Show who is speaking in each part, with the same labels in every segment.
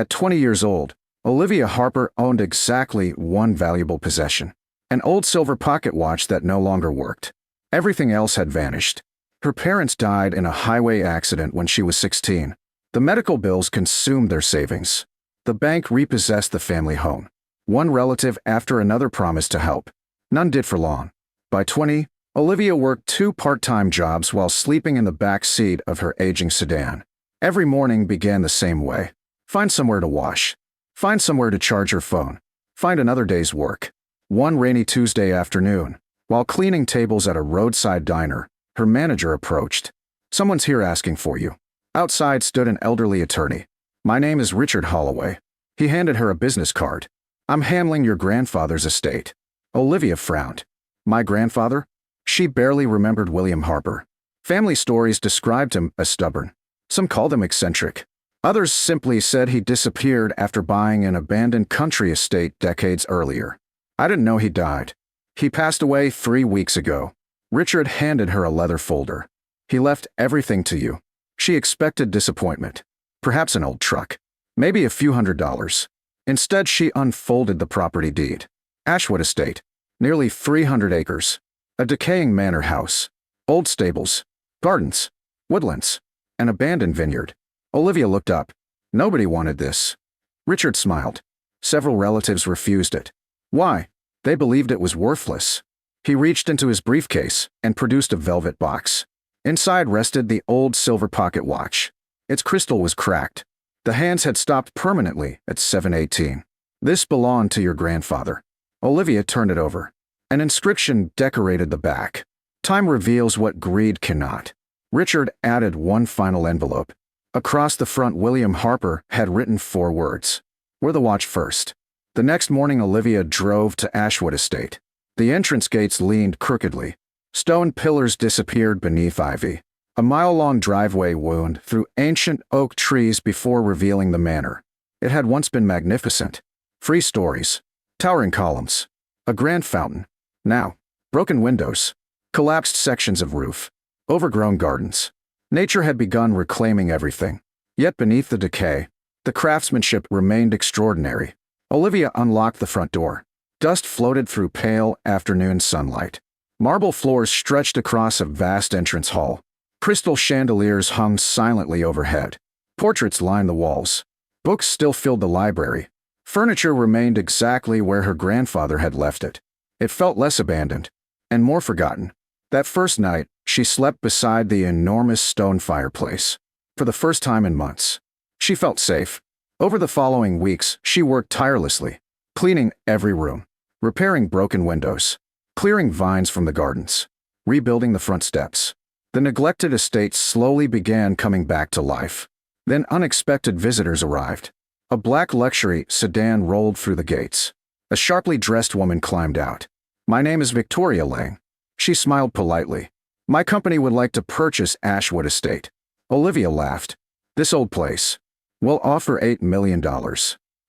Speaker 1: At 20 years old, Olivia Harper owned exactly one valuable possession: an old silver pocket watch that no longer worked. Everything else had vanished. Her parents died in a highway accident when she was 16. The medical bills consumed their savings. The bank repossessed the family home. One relative after another promised to help. None did for long. By 20, Olivia worked 2 part-time jobs while sleeping in the back seat of her aging sedan. Every morning began the same way. Find somewhere to wash. Find somewhere to charge her phone. Find another day's work. One rainy Tuesday afternoon, while cleaning tables at a roadside diner, her manager approached. "Someone's here asking for you." Outside stood an elderly attorney. "My name is Richard Holloway." He handed her a business card. "I'm handling your grandfather's estate." Olivia frowned. "My grandfather?" She barely remembered William Harper. Family stories described him as stubborn. Some called him eccentric. Others simply said he disappeared after buying an abandoned country estate decades earlier. "I didn't know he died. He passed away 3 weeks ago." Richard handed her a leather folder. "He left everything to you." She expected disappointment. Perhaps an old truck. Maybe a few $100s. Instead, she unfolded the property deed. Ashwood Estate. Nearly 300 acres. A decaying manor house. Old stables. Gardens. Woodlands. An abandoned vineyard. Olivia looked up. Nobody wanted this. Richard smiled. Several relatives refused it. Why? They believed it was worthless. He reached into his briefcase and produced a velvet box. Inside rested the old silver pocket watch. Its crystal was cracked. The hands had stopped permanently at 7:18. "This belonged to your grandfather." Olivia turned it over. An inscription decorated the back. "Time reveals what greed cannot." Richard added one final envelope. Across the front, William Harper had written 4 words. "Wear the watch first." The next morning, Olivia drove to Ashwood Estate. The entrance gates leaned crookedly. Stone pillars disappeared beneath ivy. A mile-long driveway wound through ancient oak trees before revealing the manor. It had once been magnificent. Free stories. Towering columns. A grand fountain. Now, broken windows. Collapsed sections of roof. Overgrown gardens. Nature had begun reclaiming everything. Yet beneath the decay, the craftsmanship remained extraordinary. Olivia unlocked the front door. Dust floated through pale afternoon sunlight. Marble floors stretched across a vast entrance hall. Crystal chandeliers hung silently overhead. Portraits lined the walls. Books still filled the library. Furniture remained exactly where her grandfather had left it. It felt less abandoned, and more forgotten. That first night, she slept beside the enormous stone fireplace. For the first time in months, she felt safe. Over the following weeks, she worked tirelessly, cleaning every room, repairing broken windows, clearing vines from the gardens, rebuilding the front steps. The neglected estate slowly began coming back to life. Then unexpected visitors arrived. A black luxury sedan rolled through the gates. A sharply dressed woman climbed out. "My name is Victoria Lang." She smiled politely. "My company would like to purchase Ashwood Estate." Olivia laughed. "This old place. We'll offer $8 million.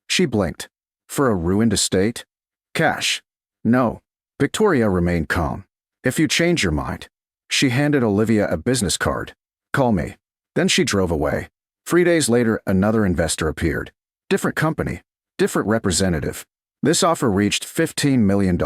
Speaker 1: She blinked. "For a ruined estate? Cash?" "No." Victoria remained calm. "If you change your mind." She handed Olivia a business card. "Call me." Then she drove away. 3 days later, another investor appeared. Different company. Different representative. This offer reached $15 million.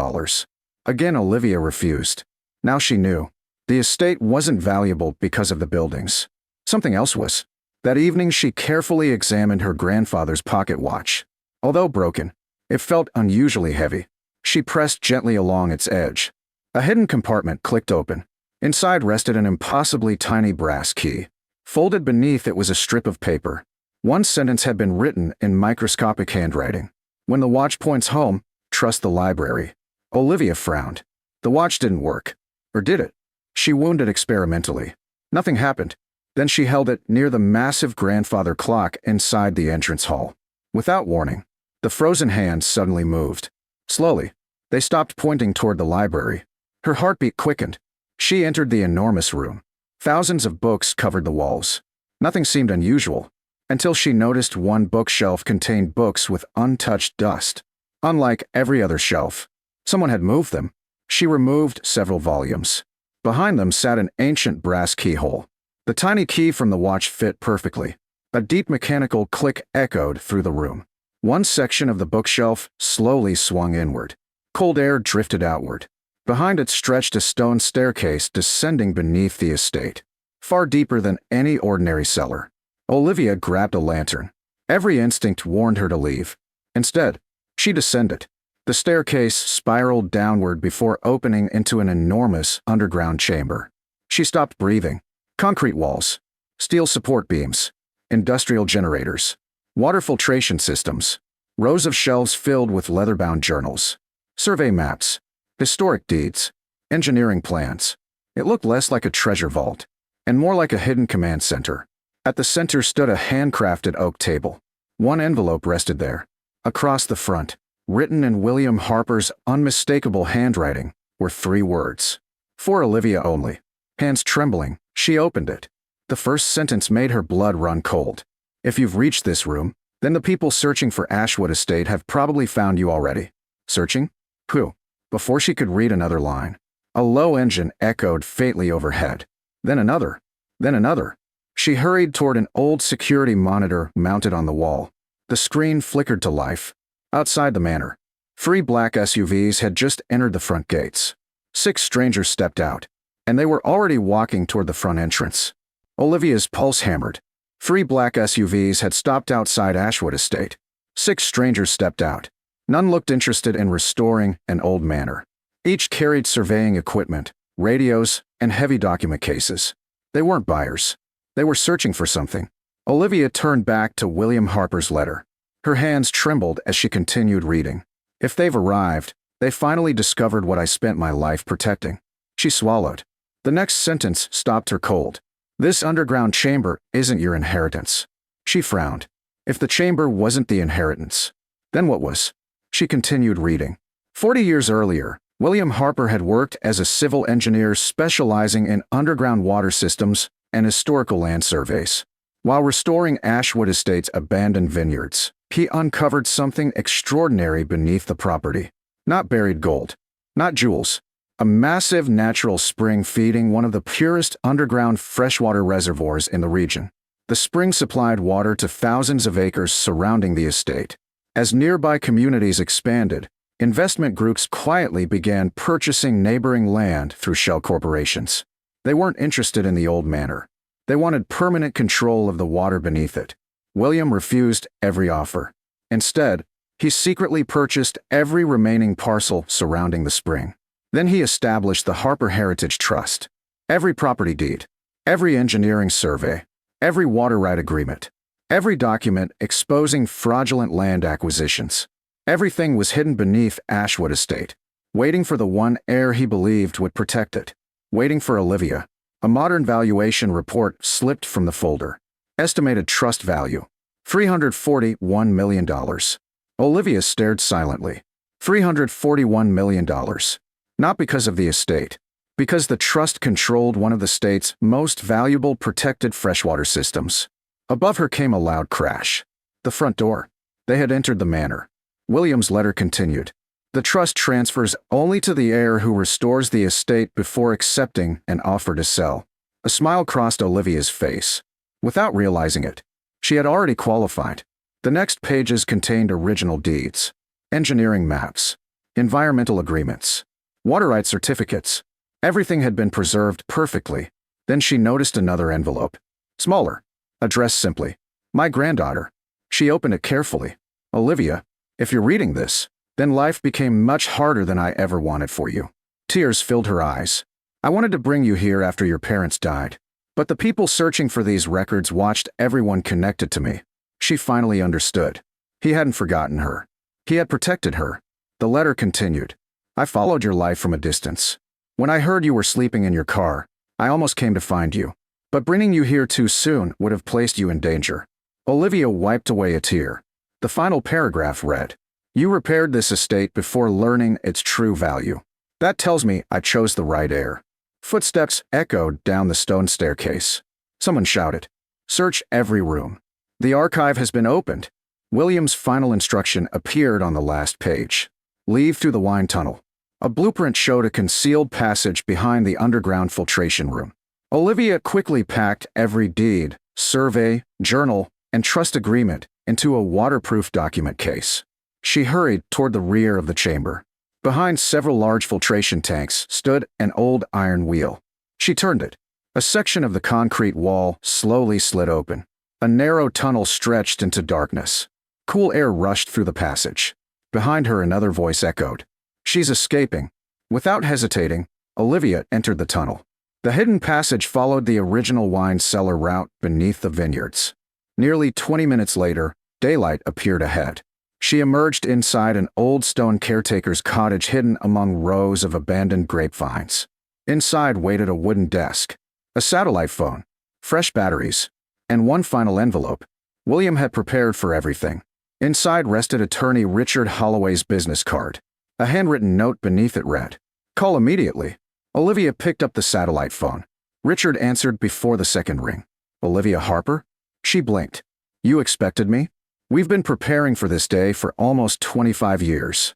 Speaker 1: Again, Olivia refused. Now she knew. The estate wasn't valuable because of the buildings. Something else was. That evening, she carefully examined her grandfather's pocket watch. Although broken, it felt unusually heavy. She pressed gently along its edge. A hidden compartment clicked open. Inside rested an impossibly tiny brass key. Folded beneath it was a strip of paper. One sentence had been written in microscopic handwriting. "When the watch points home, trust the library." Olivia frowned. The watch didn't work. Or did it? She wound it experimentally. Nothing happened. Then she held it near the massive grandfather clock inside the entrance hall. Without warning, the frozen hands suddenly moved. Slowly, they stopped pointing toward the library. Her heartbeat quickened. She entered the enormous room. Thousands of books covered the walls. Nothing seemed unusual, until she noticed one bookshelf contained books with untouched dust. Unlike every other shelf, someone had moved them. She removed several volumes. Behind them sat an ancient brass keyhole. The tiny key from the watch fit perfectly. A deep mechanical click echoed through the room. One section of the bookshelf slowly swung inward. Cold air drifted outward. Behind it stretched a stone staircase descending beneath the estate, far deeper than any ordinary cellar. Olivia grabbed a lantern. Every instinct warned her to leave. Instead, she descended. The staircase spiraled downward before opening into an enormous underground chamber. She stopped breathing. Concrete walls, steel support beams, industrial generators, water filtration systems, rows of shelves filled with leather-bound journals, survey maps, historic deeds, engineering plans. It looked less like a treasure vault and more like a hidden command center. At the center stood a handcrafted oak table. One envelope rested there. Across the front, written in William Harper's unmistakable handwriting, were 3 words. For Olivia only. Hands trembling, she opened it. The first sentence made her blood run cold. If you've reached this room, then the people searching for Ashwood Estate have probably found you already. Searching? Who? Before she could read another line, a low engine echoed faintly overhead. Then another. Then another. She hurried toward an old security monitor mounted on the wall. The screen flickered to life. Outside the manor, 3 black SUVs had just entered the front gates. 6 strangers stepped out, and they were already walking toward the front entrance. Olivia's pulse hammered. 3 black SUVs had stopped outside Ashwood Estate. 6 strangers stepped out. None looked interested in restoring an old manor. Each carried surveying equipment, radios, and heavy document cases. They weren't buyers. They were searching for something. Olivia turned back to William Harper's letter. Her hands trembled as she continued reading. If they've arrived, they finally discovered what I spent my life protecting. She swallowed. The next sentence stopped her cold. This underground chamber isn't your inheritance. She frowned. If the chamber wasn't the inheritance, then what was? She continued reading. 40 years earlier, William Harper had worked as a civil engineer specializing in underground water systems and historical land surveys. While restoring Ashwood Estate's abandoned vineyards, he uncovered something extraordinary beneath the property. Not buried gold, not jewels. A massive natural spring feeding one of the purest underground freshwater reservoirs in the region. The spring supplied water to thousands of acres surrounding the estate. As nearby communities expanded, investment groups quietly began purchasing neighboring land through shell corporations. They weren't interested in the old manor. They wanted permanent control of the water beneath it. William refused every offer. Instead, he secretly purchased every remaining parcel surrounding the spring. Then he established the Harper Heritage Trust. Every property deed, every engineering survey, every water right agreement, every document exposing fraudulent land acquisitions. Everything was hidden beneath Ashwood Estate, waiting for the one heir he believed would protect it. Waiting for Olivia. A modern valuation report slipped from the folder. Estimated trust value, $341 million. Olivia stared silently. $341 million. Not because of the estate, because the trust controlled one of the state's most valuable protected freshwater systems. Above her came a loud crash. The front door. They had entered the manor. William's letter continued. The trust transfers only to the heir who restores the estate before accepting an offer to sell. A smile crossed Olivia's face. Without realizing it, she had already qualified. The next pages contained original deeds, engineering maps, environmental agreements, water rights certificates. Everything had been preserved perfectly. Then she noticed another envelope. Smaller. Addressed simply. My granddaughter. She opened it carefully. Olivia, if you're reading this, then life became much harder than I ever wanted for you. Tears filled her eyes. I wanted to bring you here after your parents died. But the people searching for these records watched everyone connected to me. She finally understood. He hadn't forgotten her. He had protected her. The letter continued. I followed your life from a distance. When I heard you were sleeping in your car, I almost came to find you. But bringing you here too soon would have placed you in danger. Olivia wiped away a tear. The final paragraph read, You repaired this estate before learning its true value. That tells me I chose the right heir. Footsteps echoed down the stone staircase. Someone shouted, Search every room. The archive has been opened. William's final instruction appeared on the last page. Leave through the wine tunnel. A blueprint showed a concealed passage behind the underground filtration room. Olivia quickly packed every deed, survey, journal, and trust agreement into a waterproof document case. She hurried toward the rear of the chamber. Behind several large filtration tanks stood an old iron wheel. She turned it. A section of the concrete wall slowly slid open. A narrow tunnel stretched into darkness. Cool air rushed through the passage. Behind her, another voice echoed. "She's escaping." Without hesitating, Olivia entered the tunnel. The hidden passage followed the original wine cellar route beneath the vineyards. Nearly 20 minutes later, daylight appeared ahead. She emerged inside an old stone caretaker's cottage hidden among rows of abandoned grapevines. Inside waited a wooden desk, a satellite phone, fresh batteries, and one final envelope. William had prepared for everything. Inside rested attorney Richard Holloway's business card. A handwritten note beneath it read, "Call immediately." Olivia picked up the satellite phone. Richard answered before the second ring. "Olivia Harper?" She blinked. "You expected me? We've been preparing for this day for almost 25 years.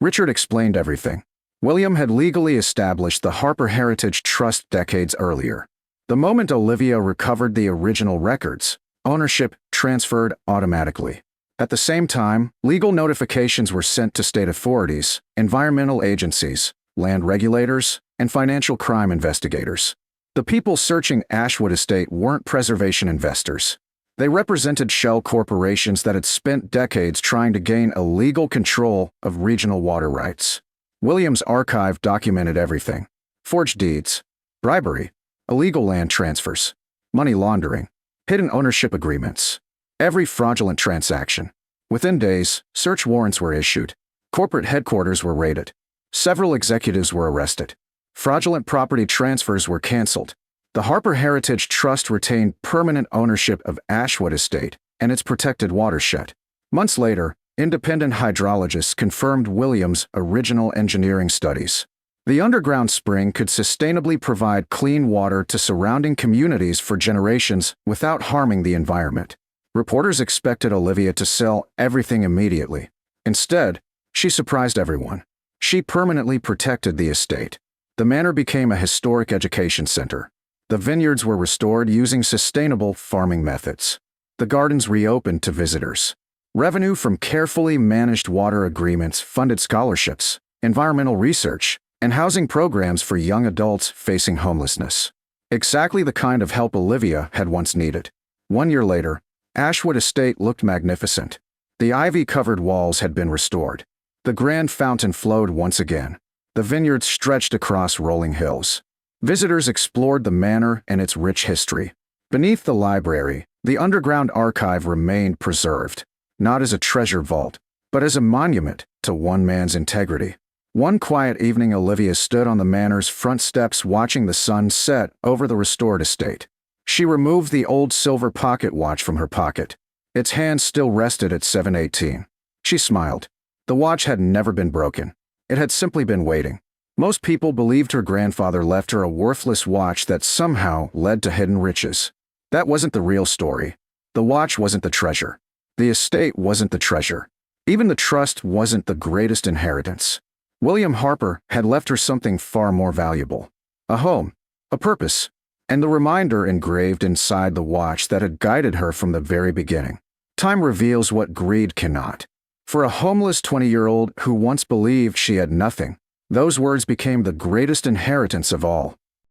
Speaker 1: Richard explained everything. William had legally established the Harper Heritage Trust decades earlier. The moment Olivia recovered the original records, ownership transferred automatically. At the same time, legal notifications were sent to state authorities, environmental agencies, land regulators, and financial crime investigators. The people searching Ashwood Estate weren't preservation investors. They represented shell corporations that had spent decades trying to gain illegal control of regional water rights. William's archive documented everything: forged deeds, bribery, illegal land transfers, money laundering, hidden ownership agreements, every fraudulent transaction. Within days, search warrants were issued. Corporate headquarters were raided. Several executives were arrested. Fraudulent property transfers were canceled. The Harper Heritage Trust retained permanent ownership of Ashwood Estate and its protected watershed. Months later, independent hydrologists confirmed William's original engineering studies. The underground spring could sustainably provide clean water to surrounding communities for generations without harming the environment. Reporters expected Olivia to sell everything immediately. Instead, she surprised everyone. She permanently protected the estate. The manor became a historic education center. The vineyards were restored using sustainable farming methods. The gardens reopened to visitors. Revenue from carefully managed water agreements funded scholarships, environmental research, and housing programs for young adults facing homelessness. Exactly the kind of help Olivia had once needed. 1 year later, Ashwood Estate looked magnificent. The ivy-covered walls had been restored. The grand fountain flowed once again. The vineyards stretched across rolling hills. Visitors explored the manor and its rich history. Beneath the library, the underground archive remained preserved, not as a treasure vault, but as a monument to one man's integrity. One quiet evening, Olivia stood on the manor's front steps watching the sun set over the restored estate. She removed the old silver pocket watch from her pocket. Its hand still rested at 7:18. She smiled. The watch had never been broken. It had simply been waiting. Most people believed her grandfather left her a worthless watch that somehow led to hidden riches. That wasn't the real story. The watch wasn't the treasure. The estate wasn't the treasure. Even the trust wasn't the greatest inheritance. William Harper had left her something far more valuable: a home, a purpose, and the reminder engraved inside the watch that had guided her from the very beginning. Time reveals what greed cannot. For a homeless 20-year-old who once believed she had nothing, those words became the greatest inheritance of all.